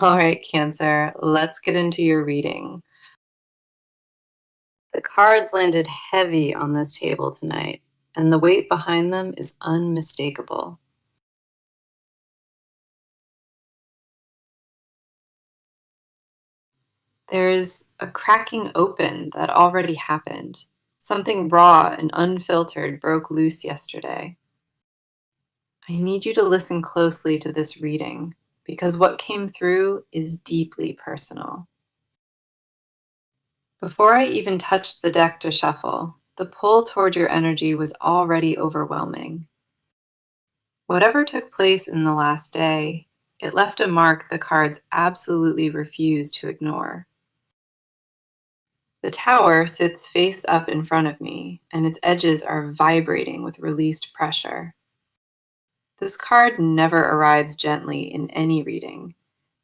All right, Cancer, let's get into your reading. The cards landed heavy on this table tonight, and the weight behind them is unmistakable. There's a cracking open that already happened. Something raw and unfiltered broke loose yesterday. I need you to listen closely to this reading because what came through is deeply personal. Before I even touched the deck to shuffle, the pull toward your energy was already overwhelming. Whatever took place in the last day, it left a mark the cards absolutely refuse to ignore. The tower sits face up in front of me, and its edges are vibrating with released pressure. This card never arrives gently in any reading.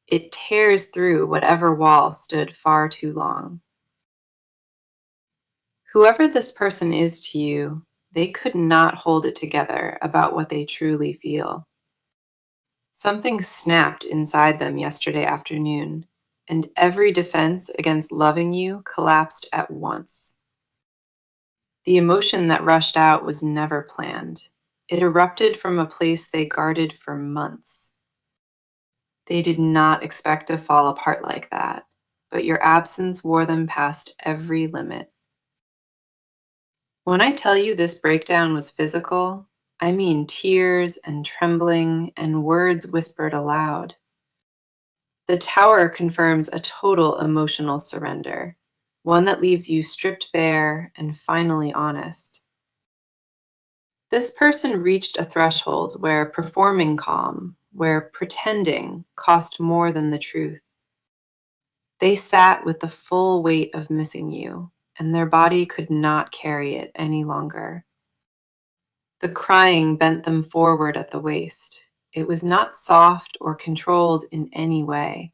It tears through whatever wall stood far too long. Whoever this person is to you, they could not hold it together about what they truly feel. Something snapped inside them yesterday afternoon, and every defense against loving you collapsed at once. The emotion that rushed out was never planned. It erupted from a place they guarded for months. They did not expect to fall apart like that, but your absence wore them past every limit. When I tell you this breakdown was physical, I mean tears and trembling and words whispered aloud. The tower confirms a total emotional surrender, one that leaves you stripped bare and finally honest. This person reached a threshold where performing calm, where pretending cost more than the truth. They sat with the full weight of missing you, and their body could not carry it any longer. The crying bent them forward at the waist. It was not soft or controlled in any way.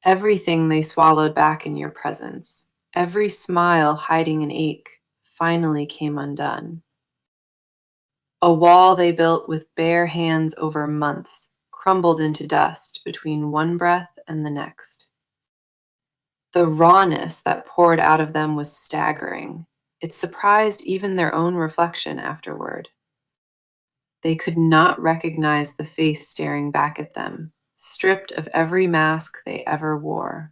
Everything they swallowed back in your presence, every smile hiding an ache, finally came undone. A wall they built with bare hands over months crumbled into dust between one breath and the next. The rawness that poured out of them was staggering. It surprised even their own reflection afterward. They could not recognize the face staring back at them, stripped of every mask they ever wore.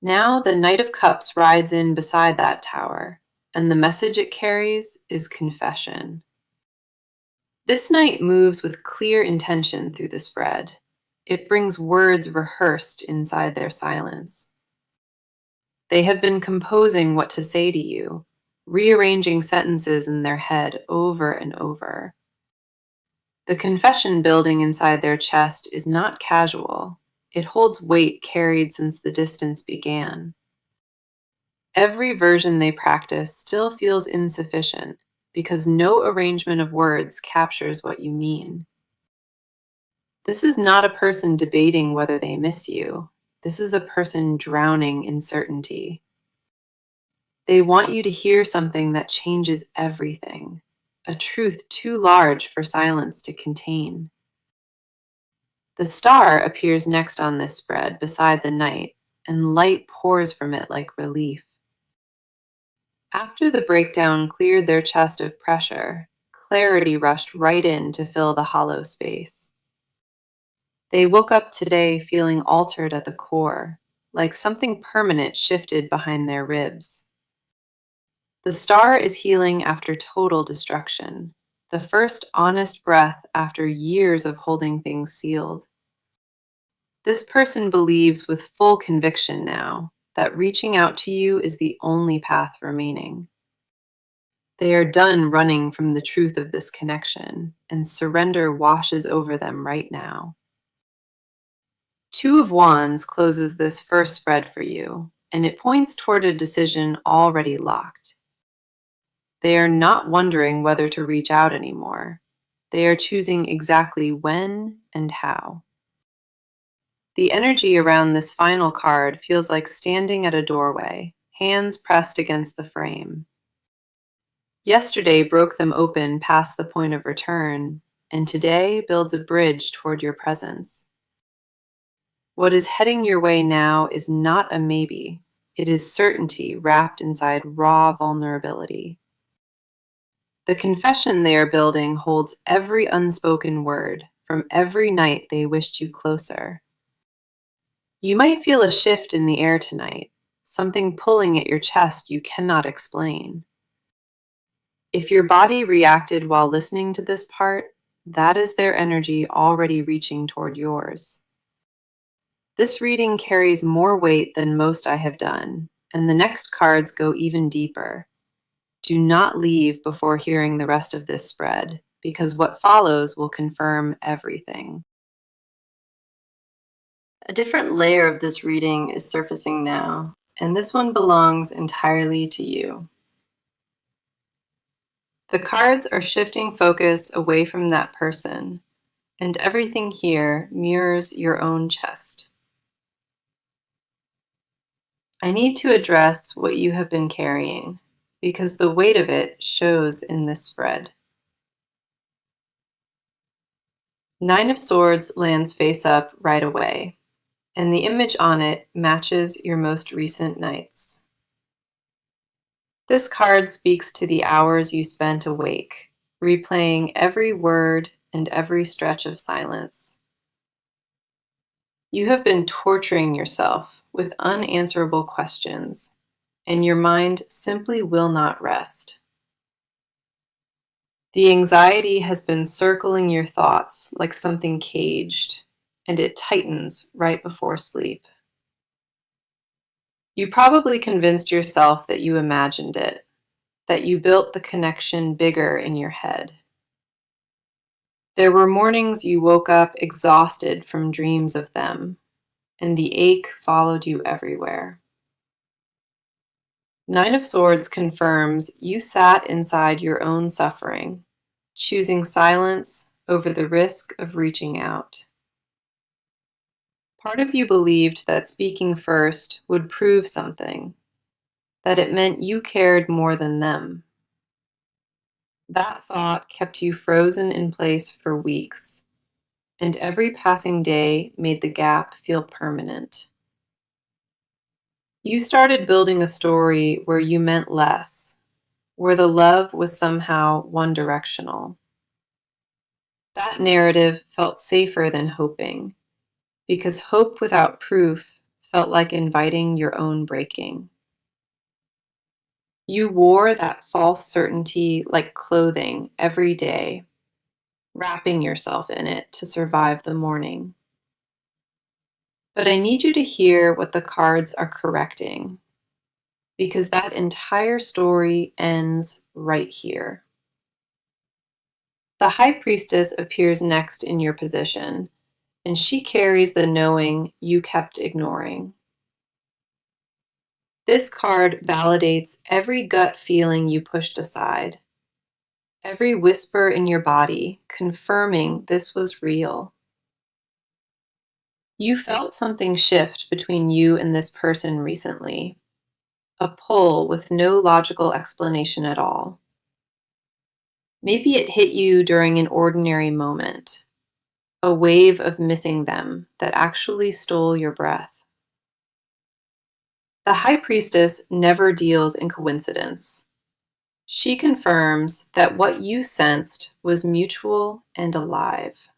Now the Knight of Cups rides in beside that tower, and the message it carries is confession. This knight moves with clear intention through the spread. It brings words rehearsed inside their silence. They have been composing what to say to you, rearranging sentences in their head over and over. The confession building inside their chest is not casual. It holds weight carried since the distance began. Every version they practice still feels insufficient because no arrangement of words captures what you mean. This is not a person debating whether they miss you. This is a person drowning in certainty. They want you to hear something that changes everything, a truth too large for silence to contain. The star appears next on this spread beside the night, and light pours from it like relief. After the breakdown cleared their chest of pressure, clarity rushed right in to fill the hollow space. They woke up today feeling altered at the core, like something permanent shifted behind their ribs. The star is healing after total destruction, the first honest breath after years of holding things sealed. This person believes with full conviction now that reaching out to you is the only path remaining. They are done running from the truth of this connection, and surrender washes over them right now. Two of Wands closes this first spread for you, and it points toward a decision already locked. They are not wondering whether to reach out anymore. They are choosing exactly when and how. The energy around this final card feels like standing at a doorway, hands pressed against the frame. Yesterday broke them open past the point of return, and today builds a bridge toward your presence. What is heading your way now is not a maybe. It is certainty wrapped inside raw vulnerability. The confession they are building holds every unspoken word from every night they wished you closer. You might feel a shift in the air tonight, something pulling at your chest you cannot explain. If your body reacted while listening to this part, that is their energy already reaching toward yours. This reading carries more weight than most I have done, and the next cards go even deeper. Do not leave before hearing the rest of this spread, because what follows will confirm everything. A different layer of this reading is surfacing now, and this one belongs entirely to you. The cards are shifting focus away from that person, and everything here mirrors your own chest. I need to address what you have been carrying, because the weight of it shows in this spread. Nine of Swords lands face up right away, and the image on it matches your most recent nights. This card speaks to the hours you spent awake, replaying every word and every stretch of silence. You have been torturing yourself with unanswerable questions, and your mind simply will not rest. The anxiety has been circling your thoughts like something caged, and it tightens right before sleep. You probably convinced yourself that you imagined it, that you built the connection bigger in your head. There were mornings you woke up exhausted from dreams of them, and the ache followed you everywhere. Nine of Swords confirms you sat inside your own suffering, choosing silence over the risk of reaching out. Part of you believed that speaking first would prove something, that it meant you cared more than them. That thought kept you frozen in place for weeks, and every passing day made the gap feel permanent. You started building a story where you meant less, where the love was somehow one directional. That narrative felt safer than hoping, because hope without proof felt like inviting your own breaking. You wore that false certainty like clothing every day, wrapping yourself in it to survive the morning. But I need you to hear what the cards are correcting, because that entire story ends right here. The High Priestess appears next in your position, and she carries the knowing you kept ignoring. This card validates every gut feeling you pushed aside, every whisper in your body confirming this was real. You felt something shift between you and this person recently, a pull with no logical explanation at all. Maybe it hit you during an ordinary moment, a wave of missing them that actually stole your breath. The High Priestess never deals in coincidence. She confirms that what you sensed was mutual and alive.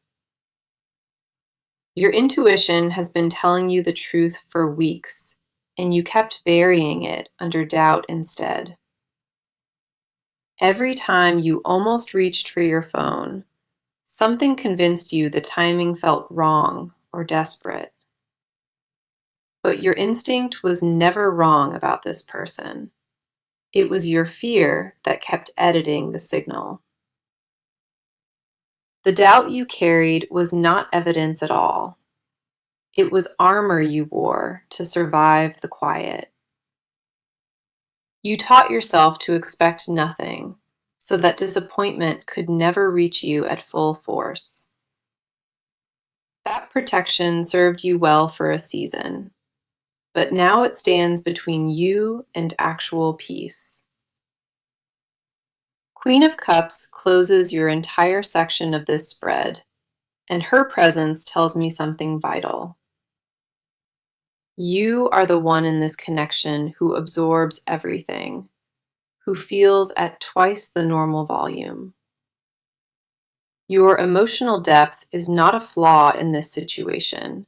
Your intuition has been telling you the truth for weeks, and you kept burying it under doubt instead. Every time you almost reached for your phone, something convinced you the timing felt wrong or desperate. But your instinct was never wrong about this person. It was your fear that kept editing the signal. The doubt you carried was not evidence at all. It was armor you wore to survive the quiet. You taught yourself to expect nothing, so that disappointment could never reach you at full force. That protection served you well for a season, but now it stands between you and actual peace. Queen of Cups closes your entire section of this spread, and her presence tells me something vital. You are the one in this connection who absorbs everything, who feels at twice the normal volume. Your emotional depth is not a flaw in this situation.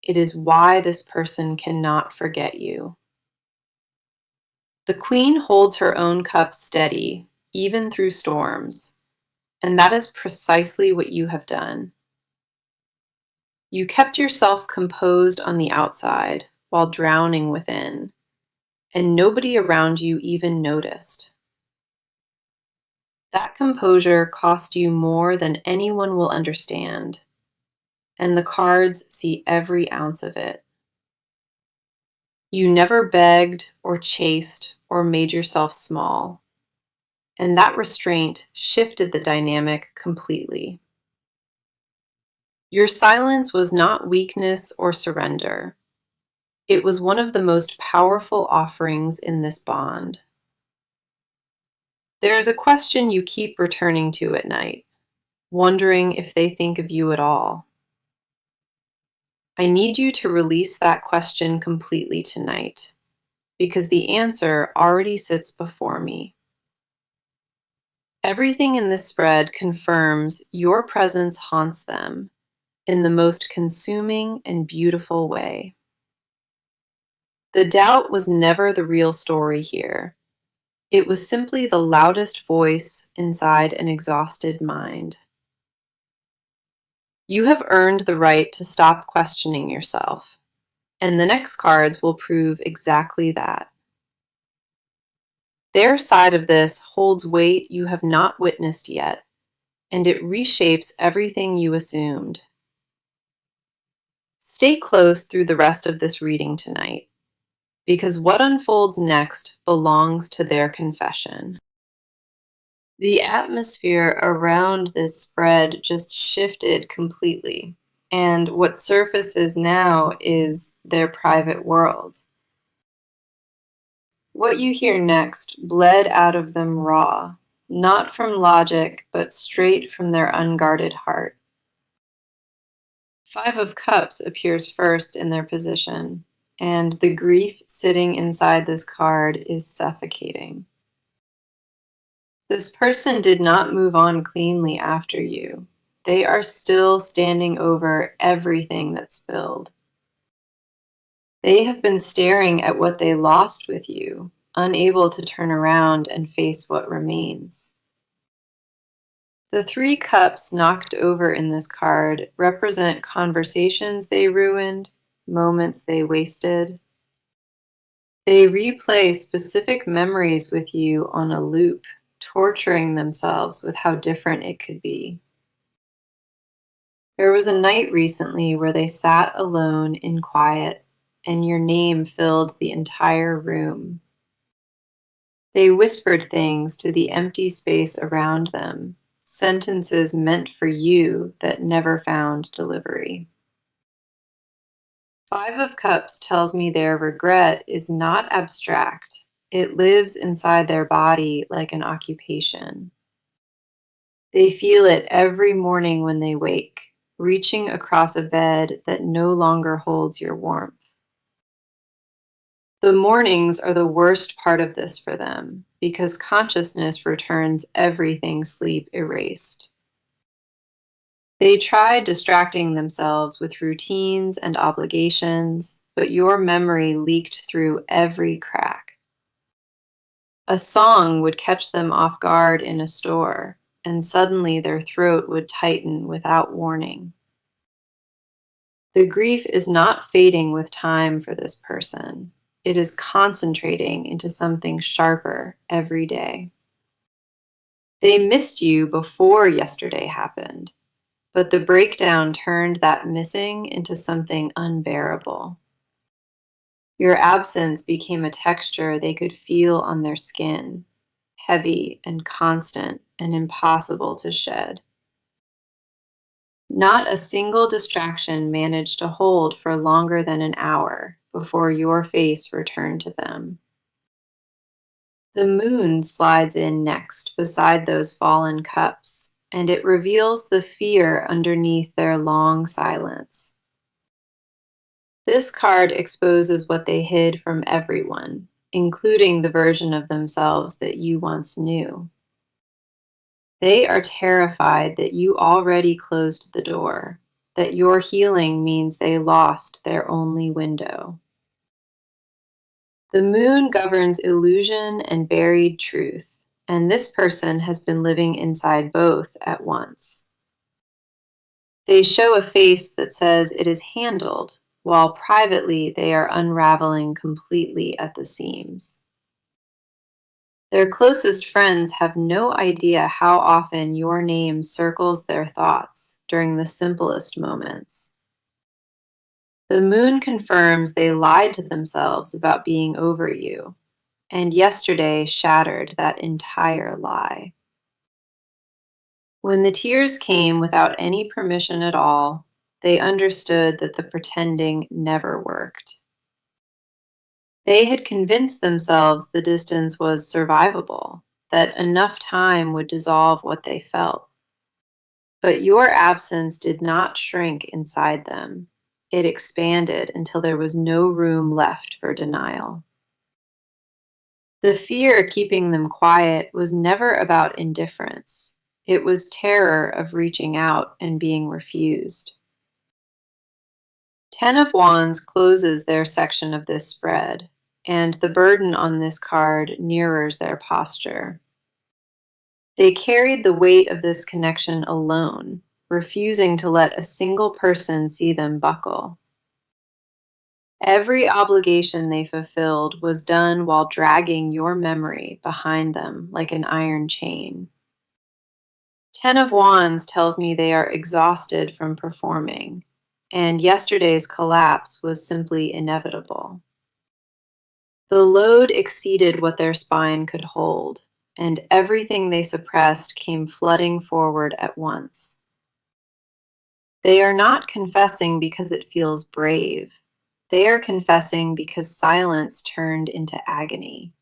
It is why this person cannot forget you. The Queen holds her own cup steady, even through storms, and that is precisely what you have done. You kept yourself composed on the outside while drowning within, and nobody around you even noticed. That composure cost you more than anyone will understand, and the cards see every ounce of it. You never begged or chased or made yourself small, and that restraint shifted the dynamic completely. Your silence was not weakness or surrender. It was one of the most powerful offerings in this bond. There is a question you keep returning to at night, wondering if they think of you at all. I need you to release that question completely tonight, because the answer already sits before me. Everything in this spread confirms your presence haunts them in the most consuming and beautiful way. The doubt was never the real story here. It was simply the loudest voice inside an exhausted mind. You have earned the right to stop questioning yourself, and the next cards will prove exactly that. Their side of this holds weight you have not witnessed yet, and it reshapes everything you assumed. Stay close through the rest of this reading tonight, because what unfolds next belongs to their confession. The atmosphere around this spread just shifted completely, and what surfaces now is their private world. What you hear next bled out of them raw, not from logic, but straight from their unguarded heart. Five of Cups appears first in their position, and the grief sitting inside this card is suffocating. This person did not move on cleanly after you. They are still standing over everything that spilled. They have been staring at what they lost with you, unable to turn around and face what remains. The three cups knocked over in this card represent conversations they ruined, moments they wasted. They replay specific memories with you on a loop, torturing themselves with how different it could be. There was a night recently where they sat alone in quiet, and your name filled the entire room. They whispered things to the empty space around them, sentences meant for you that never found delivery. Five of Cups tells me their regret is not abstract. It lives inside their body like an occupation. They feel it every morning when they wake, reaching across a bed that no longer holds your warmth. The mornings are the worst part of this for them because consciousness returns everything sleep erased. They tried distracting themselves with routines and obligations, but your memory leaked through every crack. A song would catch them off guard in a store, and suddenly their throat would tighten without warning. The grief is not fading with time for this person. It is concentrating into something sharper every day. They missed you before yesterday happened, but the breakdown turned that missing into something unbearable. Your absence became a texture they could feel on their skin, heavy and constant and impossible to shed. Not a single distraction managed to hold for longer than an hour before your face returned to them. The moon slides in next beside those fallen cups, and it reveals the fear underneath their long silence. This card exposes what they hid from everyone, including the version of themselves that you once knew. They are terrified that you already closed the door, that your healing means they lost their only window. The moon governs illusion and buried truth, and this person has been living inside both at once. They show a face that says it is handled, while privately they are unraveling completely at the seams. Their closest friends have no idea how often your name circles their thoughts during the simplest moments. The moon confirms they lied to themselves about being over you, and yesterday shattered that entire lie. When the tears came without any permission at all, they understood that the pretending never worked. They had convinced themselves the distance was survivable, that enough time would dissolve what they felt. But your absence did not shrink inside them. It expanded until there was no room left for denial. The fear keeping them quiet was never about indifference. It was terror of reaching out and being refused. Ten of Wands closes their section of this spread, and the burden on this card mirrors their posture. They carried the weight of this connection alone, refusing to let a single person see them buckle. Every obligation they fulfilled was done while dragging your memory behind them like an iron chain. Ten of Wands tells me they are exhausted from performing, and yesterday's collapse was simply inevitable. The load exceeded what their spine could hold, and everything they suppressed came flooding forward at once. They are not confessing because it feels brave. They are confessing because silence turned into agony.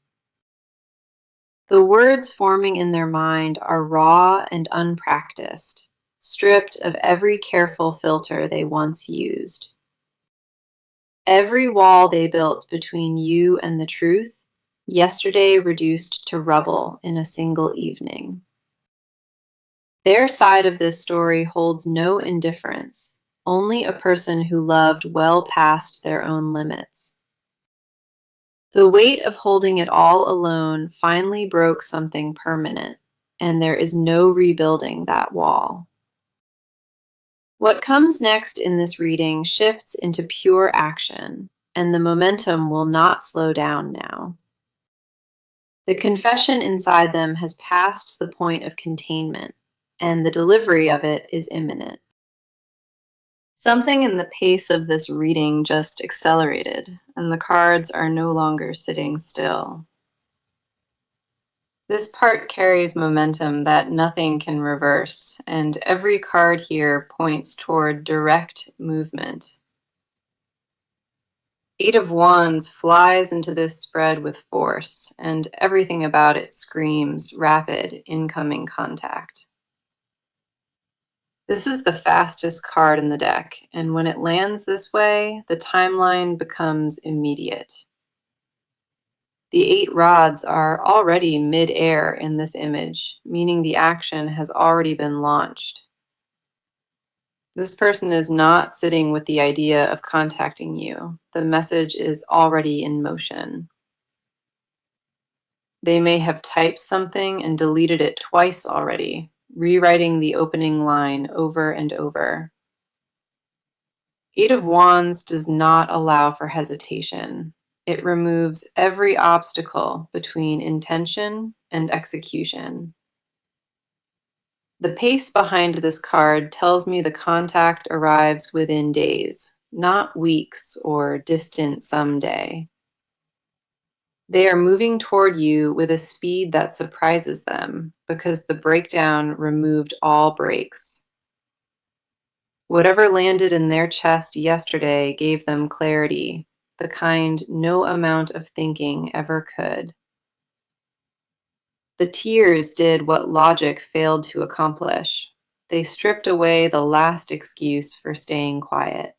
The words forming in their mind are raw and unpracticed, stripped of every careful filter they once used. Every wall they built between you and the truth, yesterday reduced to rubble in a single evening. Their side of this story holds no indifference, only a person who loved well past their own limits. The weight of holding it all alone finally broke something permanent, and there is no rebuilding that wall. What comes next in this reading shifts into pure action, and the momentum will not slow down now. The confession inside them has passed the point of containment, and the delivery of it is imminent. Something in the pace of this reading just accelerated, and the cards are no longer sitting still. This part carries momentum that nothing can reverse, and every card here points toward direct movement. Eight of Wands flies into this spread with force, and everything about it screams rapid incoming contact. This is the fastest card in the deck, and when it lands this way, the timeline becomes immediate. The 8 rods are already mid-air in this image, meaning the action has already been launched. This person is not sitting with the idea of contacting you. The message is already in motion. They may have typed something and deleted it twice already, rewriting the opening line over and over. Eight of Wands does not allow for hesitation. It removes every obstacle between intention and execution. The pace behind this card tells me the contact arrives within days, not weeks or distant someday. They are moving toward you with a speed that surprises them because the breakdown removed all brakes. Whatever landed in their chest yesterday gave them clarity, the kind no amount of thinking ever could. The tears did what logic failed to accomplish. They stripped away the last excuse for staying quiet.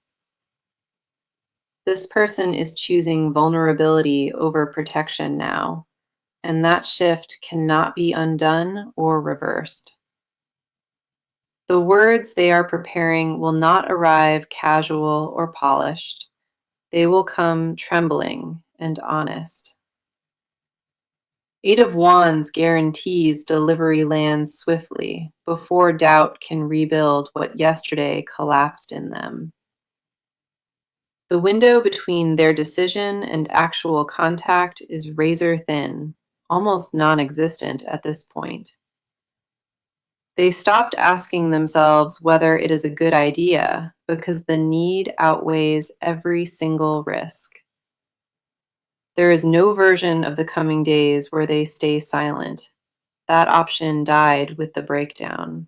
This person is choosing vulnerability over protection now, and that shift cannot be undone or reversed. The words they are preparing will not arrive casual or polished. They will come trembling and honest. Eight of Wands guarantees delivery lands swiftly before doubt can rebuild what yesterday collapsed in them. The window between their decision and actual contact is razor thin, almost non-existent at this point. They stopped asking themselves whether it is a good idea because the need outweighs every single risk. There is no version of the coming days where they stay silent. That option died with the breakdown.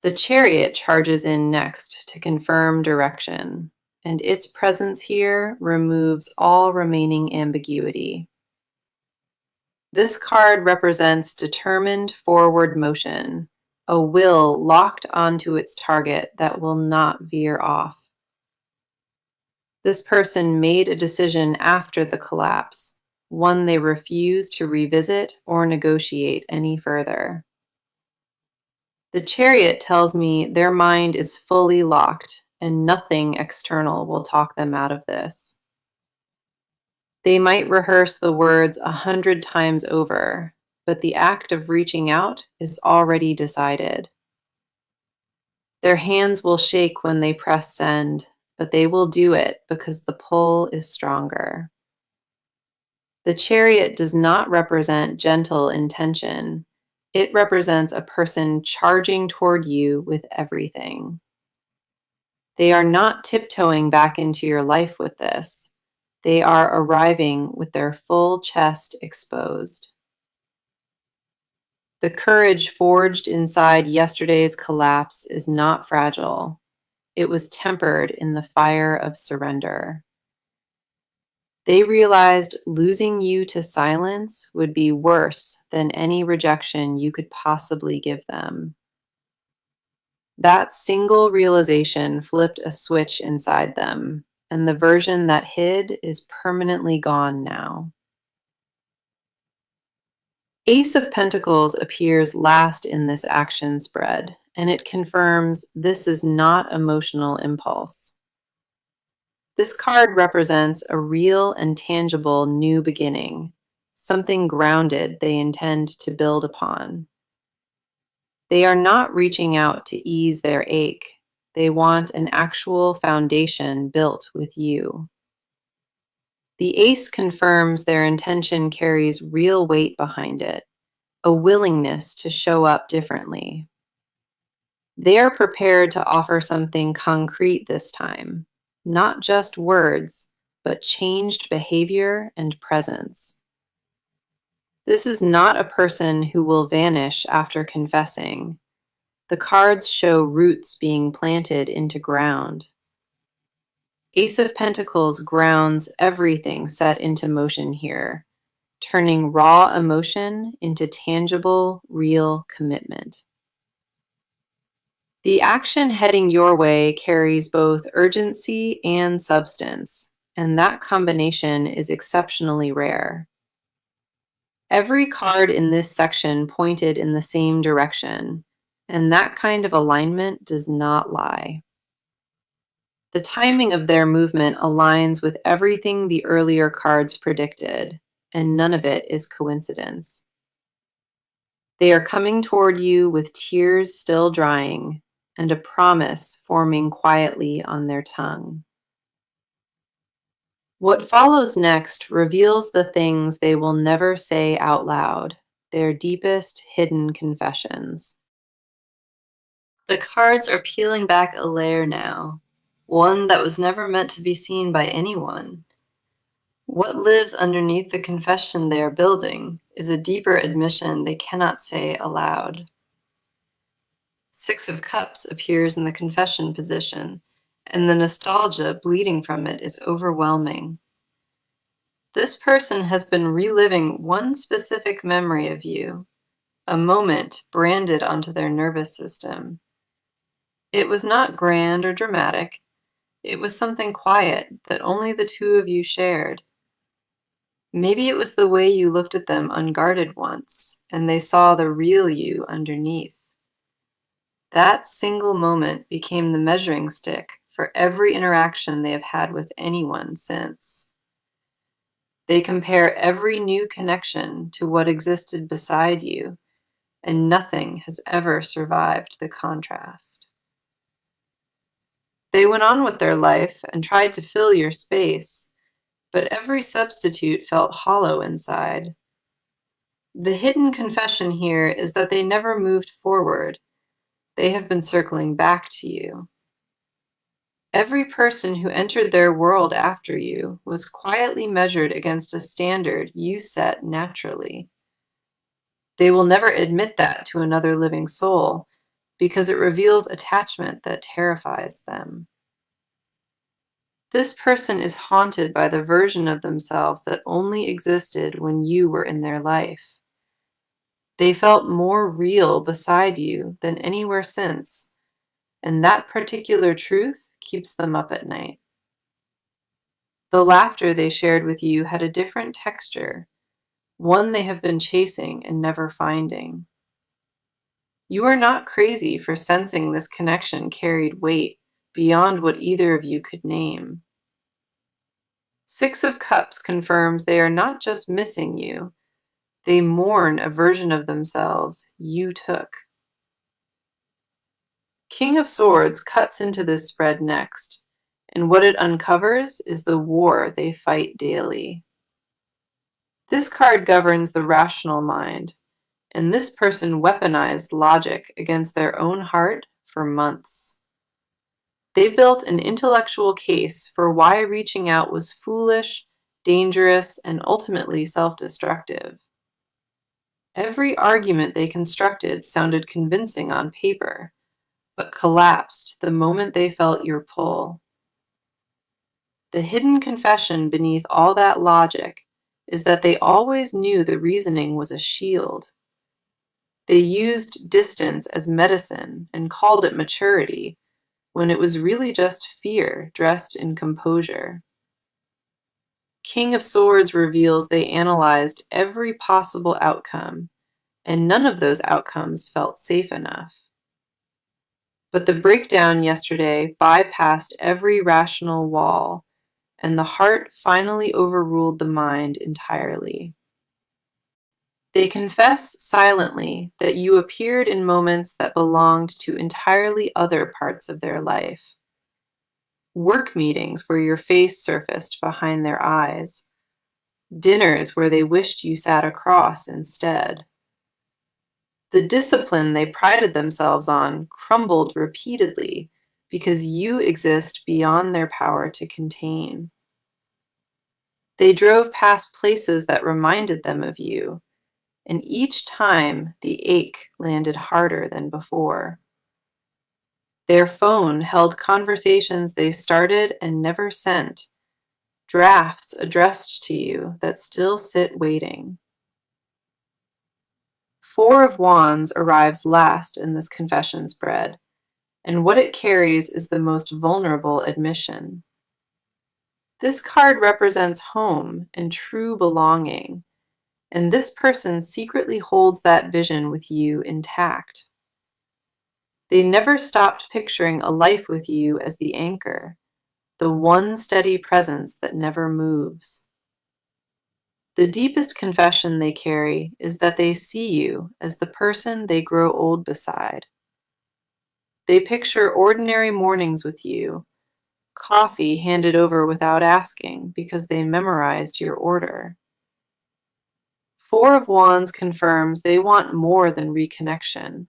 The Chariot charges in next to confirm direction, and its presence here removes all remaining ambiguity. This card represents determined forward motion, a will locked onto its target that will not veer off. This person made a decision after the collapse, one they refuse to revisit or negotiate any further. The Chariot tells me their mind is fully locked and nothing external will talk them out of this. They might rehearse the words 100 times over, but the act of reaching out is already decided. Their hands will shake when they press send, but they will do it because the pull is stronger. The Chariot does not represent gentle intention. It represents a person charging toward you with everything. They are not tiptoeing back into your life with this. They are arriving with their full chest exposed. The courage forged inside yesterday's collapse is not fragile. It was tempered in the fire of surrender. They realized losing you to silence would be worse than any rejection you could possibly give them. That single realization flipped a switch inside them, and the version that hid is permanently gone now. Ace of Pentacles appears last in this action spread, and it confirms this is not emotional impulse. This card represents a real and tangible new beginning, something grounded they intend to build upon. They are not reaching out to ease their ache. They want an actual foundation built with you. The ace confirms their intention carries real weight behind it, a willingness to show up differently. They are prepared to offer something concrete this time, not just words, but changed behavior and presence. This is not a person who will vanish after confessing. The cards show roots being planted into ground. Ace of Pentacles grounds everything set into motion here, turning raw emotion into tangible, real commitment. The action heading your way carries both urgency and substance, and that combination is exceptionally rare. Every card in this section pointed in the same direction, and that kind of alignment does not lie. The timing of their movement aligns with everything the earlier cards predicted, and none of it is coincidence. They are coming toward you with tears still drying and a promise forming quietly on their tongue. What follows next reveals the things they will never say out loud, their deepest hidden confessions. The cards are peeling back a layer now, one that was never meant to be seen by anyone. What lives underneath the confession they are building is a deeper admission they cannot say aloud. Six of Cups appears in the confession position, and the nostalgia bleeding from it is overwhelming. This person has been reliving one specific memory of you, a moment branded onto their nervous system. It was not grand or dramatic. It was something quiet that only the two of you shared. Maybe it was the way you looked at them unguarded once, and they saw the real you underneath. That single moment became the measuring stick for every interaction they have had with anyone since. They compare every new connection to what existed beside you, and nothing has ever survived the contrast. They went on with their life and tried to fill your space, but every substitute felt hollow inside. The hidden confession here is that they never moved forward. They have been circling back to you. Every person who entered their world after you was quietly measured against a standard you set naturally. They will never admit that to another living soul because it reveals attachment that terrifies them. This person is haunted by the version of themselves that only existed when you were in their life. They felt more real beside you than anywhere since, and that particular truth keeps them up at night. The laughter they shared with you had a different texture, one they have been chasing and never finding. You are not crazy for sensing this connection carried weight beyond what either of you could name. Six of Cups confirms they are not just missing you, they mourn a version of themselves you took. King of Swords cuts into this spread next, and what it uncovers is the war they fight daily. This card governs the rational mind, and this person weaponized logic against their own heart for months. They built an intellectual case for why reaching out was foolish, dangerous, and ultimately self-destructive. Every argument they constructed sounded convincing on paper, but collapsed the moment they felt your pull. The hidden confession beneath all that logic is that they always knew the reasoning was a shield. They used distance as medicine and called it maturity, when it was really just fear dressed in composure. King of Swords reveals they analyzed every possible outcome, and none of those outcomes felt safe enough. But the breakdown yesterday bypassed every rational wall, and the heart finally overruled the mind entirely. They confess silently that you appeared in moments that belonged to entirely other parts of their life. Work meetings where your face surfaced behind their eyes. Dinners where they wished you sat across instead. The discipline they prided themselves on crumbled repeatedly because you exist beyond their power to contain. They drove past places that reminded them of you, and each time the ache landed harder than before. Their phone held conversations they started and never sent, drafts addressed to you that still sit waiting. Four of Wands arrives last in this confession spread, and what it carries is the most vulnerable admission. This card represents home and true belonging, and this person secretly holds that vision with you intact. They never stopped picturing a life with you as the anchor, the one steady presence that never moves. The deepest confession they carry is that they see you as the person they grow old beside. They picture ordinary mornings with you, coffee handed over without asking because they memorized your order. Four of Wands confirms they want more than reconnection.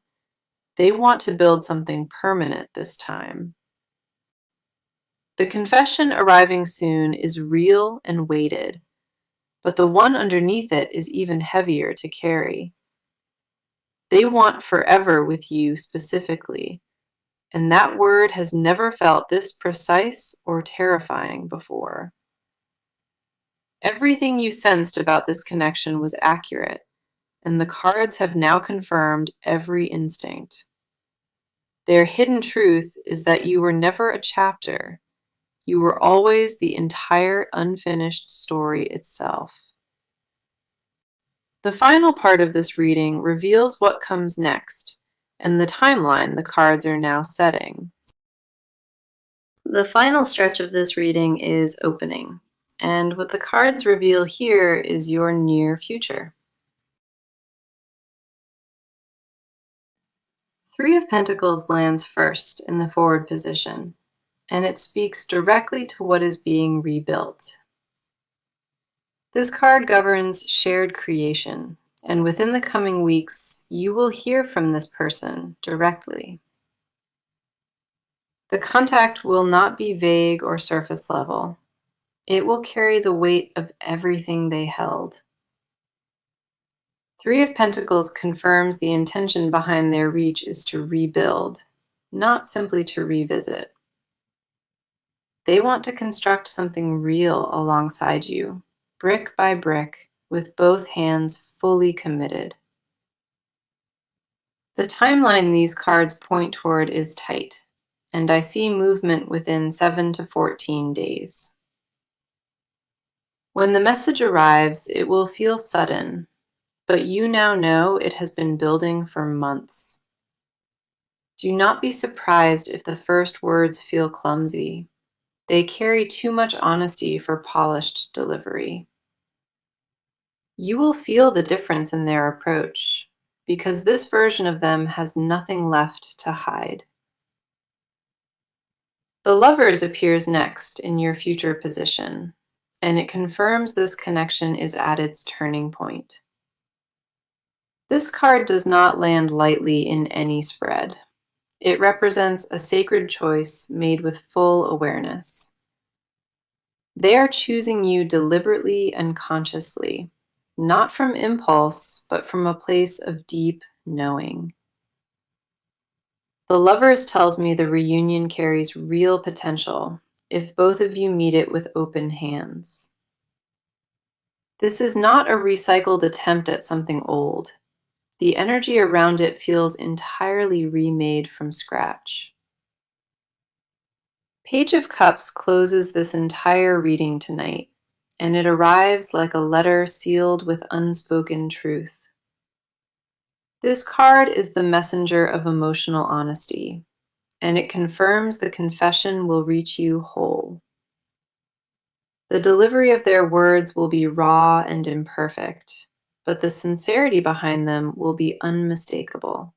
They want to build something permanent this time. The confession arriving soon is real and weighted, but the one underneath it is even heavier to carry. They want forever with you specifically, and that word has never felt this precise or terrifying before. Everything you sensed about this connection was accurate, and the cards have now confirmed every instinct. Their hidden truth is that you were never a chapter, You were always the entire unfinished story itself. The final part of this reading reveals what comes next and the timeline the cards are now setting. The final stretch of this reading is opening, and what the cards reveal here is your near future. Three of Pentacles lands first in the forward position, and it speaks directly to what is being rebuilt. This card governs shared creation, and within the coming weeks, you will hear from this person directly. The contact will not be vague or surface level. It will carry the weight of everything they held. Three of Pentacles confirms the intention behind their reach is to rebuild, not simply to revisit. They want to construct something real alongside you, brick by brick, with both hands fully committed. The timeline these cards point toward is tight, and I see movement within 7 to 14 days. When the message arrives, it will feel sudden, but you now know it has been building for months. Do not be surprised if the first words feel clumsy. They carry too much honesty for polished delivery. You will feel the difference in their approach, because this version of them has nothing left to hide. The Lovers appears next in your future position, and it confirms this connection is at its turning point. This card does not land lightly in any spread. It represents a sacred choice made with full awareness. They are choosing you deliberately and consciously, not from impulse, but from a place of deep knowing. The Lovers tells me the reunion carries real potential if both of you meet it with open hands. This is not a recycled attempt at something old. The energy around it feels entirely remade from scratch. Page of Cups closes this entire reading tonight, and it arrives like a letter sealed with unspoken truth. This card is the messenger of emotional honesty, and it confirms the confession will reach you whole. The delivery of their words will be raw and imperfect, but the sincerity behind them will be unmistakable.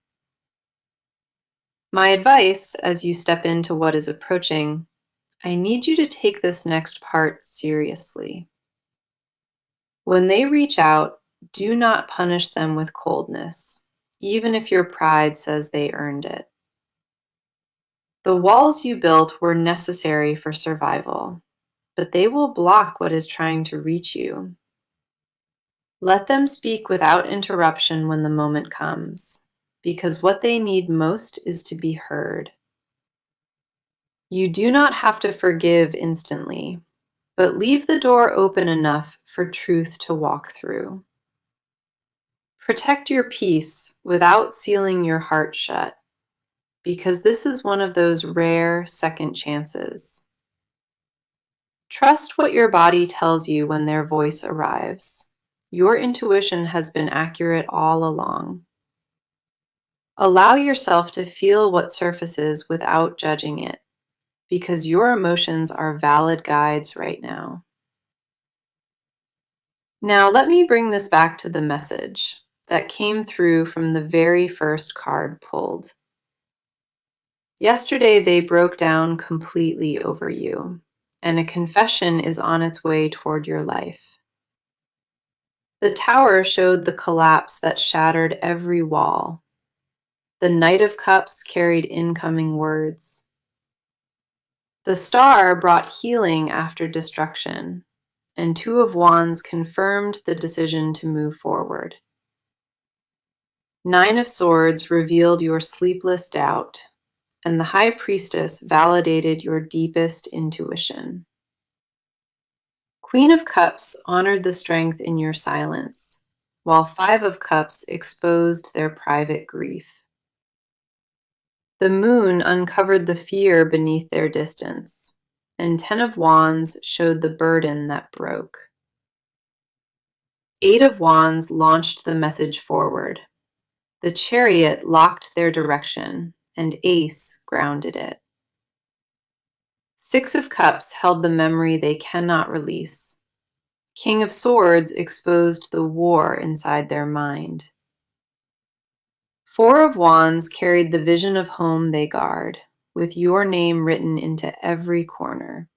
My advice as you step into what is approaching, I need you to take this next part seriously. When they reach out, do not punish them with coldness, even if your pride says they earned it. The walls you built were necessary for survival, but they will block what is trying to reach you. Let them speak without interruption when the moment comes, because what they need most is to be heard. You do not have to forgive instantly, but leave the door open enough for truth to walk through. Protect your peace without sealing your heart shut, because this is one of those rare second chances. Trust what your body tells you when their voice arrives. Your intuition has been accurate all along. Allow yourself to feel what surfaces without judging it, because your emotions are valid guides right now. Now, let me bring this back to the message that came through from the very first card pulled. Yesterday, they broke down completely over you, and a confession is on its way toward your life. The Tower showed the collapse that shattered every wall. The Knight of Cups carried incoming words. The Star brought healing after destruction, and Two of Wands confirmed the decision to move forward. Nine of Swords revealed your sleepless doubt, and the High Priestess validated your deepest intuition. Queen of Cups honored the strength in your silence, while Five of Cups exposed their private grief. The Moon uncovered the fear beneath their distance, and 10 of Wands showed the burden that broke. 8 of Wands launched the message forward. The Chariot locked their direction, and Ace grounded it. 6 of Cups held the memory they cannot release. King of Swords exposed the war inside their mind. 4 of Wands carried the vision of home they guard, with your name written into every corner.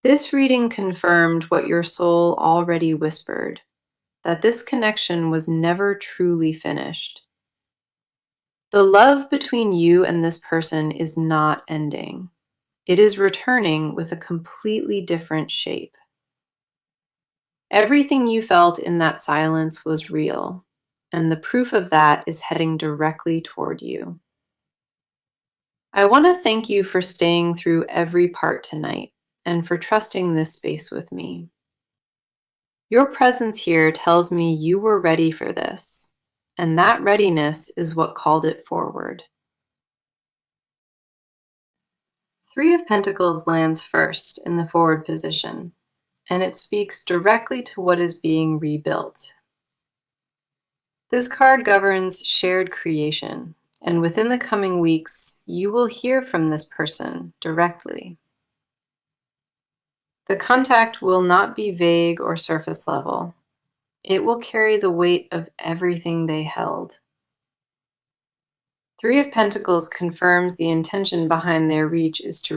This reading confirmed what your soul already whispered, that this connection was never truly finished. The love between you and this person is not ending. It is returning with a completely different shape. Everything you felt in that silence was real, and the proof of that is heading directly toward you. I want to thank you for staying through every part tonight and for trusting this space with me. Your presence here tells me you were ready for this, and that readiness is what called it forward. 3 of Pentacles lands first in the forward position, and it speaks directly to what is being rebuilt. This card governs shared creation, and within the coming weeks, you will hear from this person directly. The contact will not be vague or surface level. It will carry the weight of everything they held. 3 of Pentacles confirms the intention behind their reach is to